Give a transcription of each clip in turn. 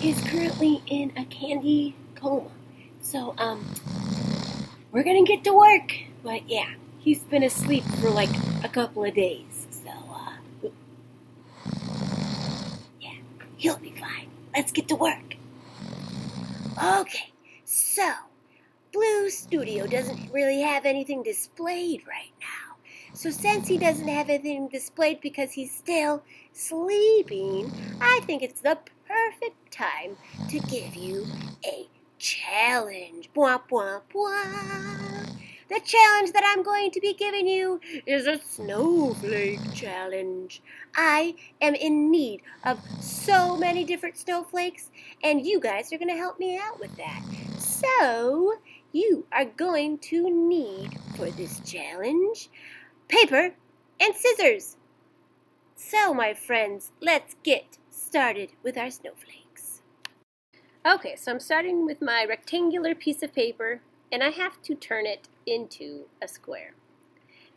is currently in a candy coma. So, we're gonna get to work. But yeah, he's been asleep for like a couple of days. So, yeah, he'll be fine. Let's get to work. Okay, so Blue Studio doesn't really have anything displayed right now. So since he doesn't have anything displayed because he's still sleeping, I think it's the perfect time to give you a challenge. Bwah, bwah, bwah. The challenge that I'm going to be giving you is a snowflake challenge. I am in need of so many different snowflakes, and you guys are going to help me out with that. So, you are going to need for this challenge paper and scissors. So, my friends, let's get started with our snowflakes. Okay, so I'm starting with my rectangular piece of paper, and I have to turn it into a square.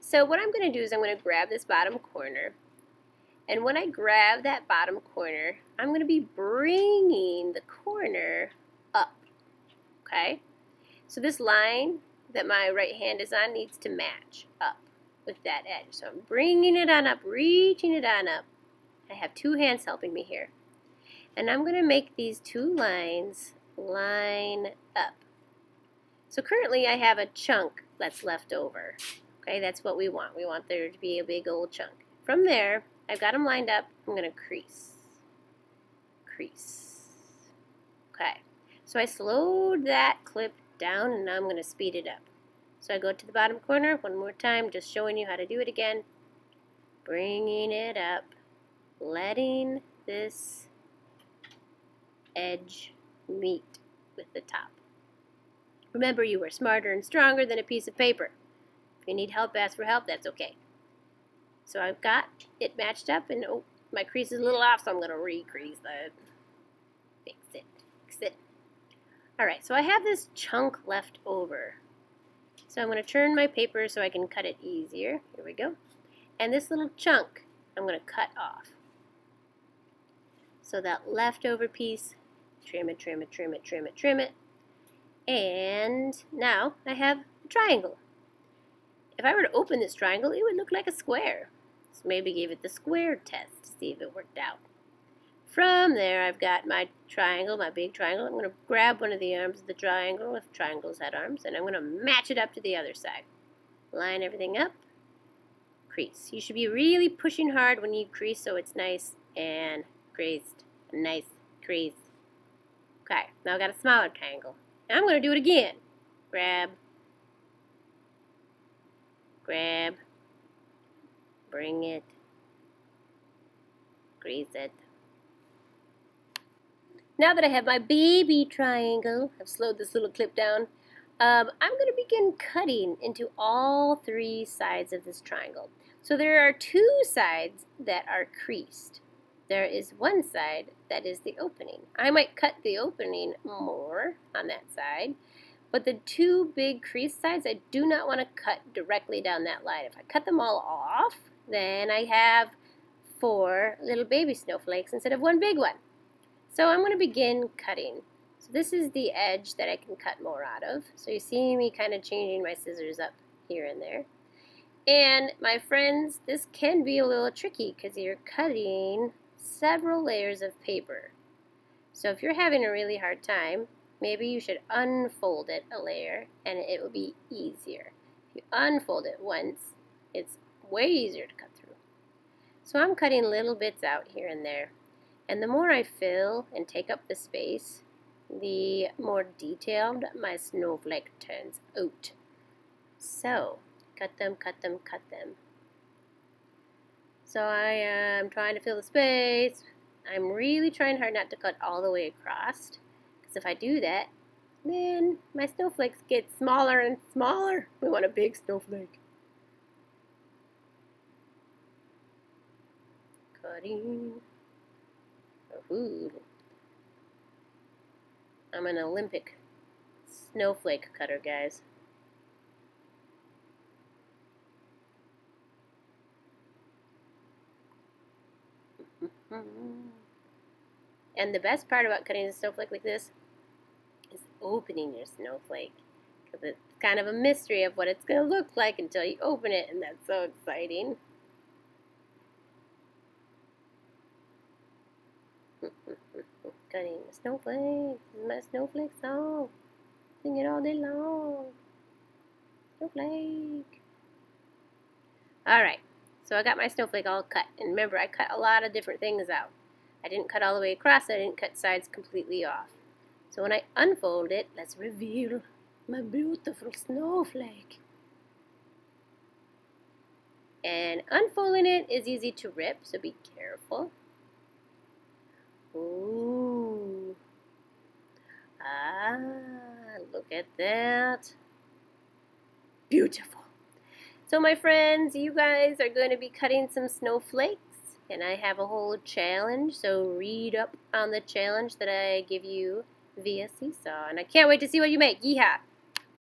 So what I'm going to do is I'm going to grab this bottom corner, and when I grab that bottom corner, I'm going to be bringing the corner up, okay? So this line that my right hand is on needs to match up with that edge. So I'm bringing it on up, reaching it on up. I have two hands helping me here. And I'm going to make these two lines line up. So currently I have a chunk that's left over. Okay, that's what we want. We want there to be a big old chunk. From there, I've got them lined up. I'm going to crease. Crease. Okay, so I slowed that clip down, and now I'm going to speed it up. So I go to the bottom corner one more time, just showing you how to do it again. Bringing it up, letting this edge meet with the top. Remember, you are smarter and stronger than a piece of paper. If you need help, ask for help, that's okay. So I've got it matched up, and oh, my crease is a little off, so I'm going to re-crease that. Fix it, fix it. Alright, so I have this chunk left over. So I'm going to turn my paper so I can cut it easier. Here we go. And this little chunk, I'm going to cut off. So that leftover piece, trim it, trim it, trim it, trim it, trim it. And now I have a triangle. If I were to open this triangle, it would look like a square. So maybe give it the square test to see if it worked out. From there, I've got my triangle, my big triangle. I'm going to grab one of the arms of the triangle, if triangles had arms, and I'm going to match it up to the other side. Line everything up, crease. You should be really pushing hard when you crease so it's nice and creased. A nice crease. Okay, now I've got a smaller triangle. Now I'm going to do it again. Grab, grab, bring it, crease it. Now that I have my baby triangle, I've slowed this little clip down, I'm going to begin cutting into all three sides of this triangle. So there are two sides that are creased. There is one side that is the opening. I might cut the opening more on that side, but the two big creased sides, I do not want to cut directly down that line. If I cut them all off, then I have 4 little baby snowflakes instead of one big one. So I'm going to begin cutting. So this is the edge that I can cut more out of. So you see me kind of changing my scissors up here and there. And my friends, this can be a little tricky because you're cutting several layers of paper. So if you're having a really hard time, maybe you should unfold it a layer and it will be easier. If you unfold it once, it's way easier to cut through. So I'm cutting little bits out here and there. And the more I fill and take up the space, the more detailed my snowflake turns out. So, cut them, cut them, cut them. So I am trying to fill the space. I'm really trying hard not to cut all the way across, because if I do that, then my snowflakes get smaller and smaller. We want a big snowflake. Cutting. Ooh. I'm an Olympic snowflake cutter, guys. And the best part about cutting a snowflake like this is opening your snowflake. Because it's kind of a mystery of what it's going to look like until you open it, and that's so exciting. Cutting a snowflake. This is my snowflake song. Sing it all day long. Snowflake. Alright, so I got my snowflake all cut. And remember, I cut a lot of different things out. I didn't cut all the way across. I didn't cut sides completely off. So when I unfold it, let's reveal my beautiful snowflake. And unfolding it is easy to rip, so be careful. Ooh. Ah, look at that. Beautiful. So my friends, you guys are going to be cutting some snowflakes, and I have a whole challenge, so read up on the challenge that I give you via Seesaw, and I can't wait to see what you make. Yeehaw!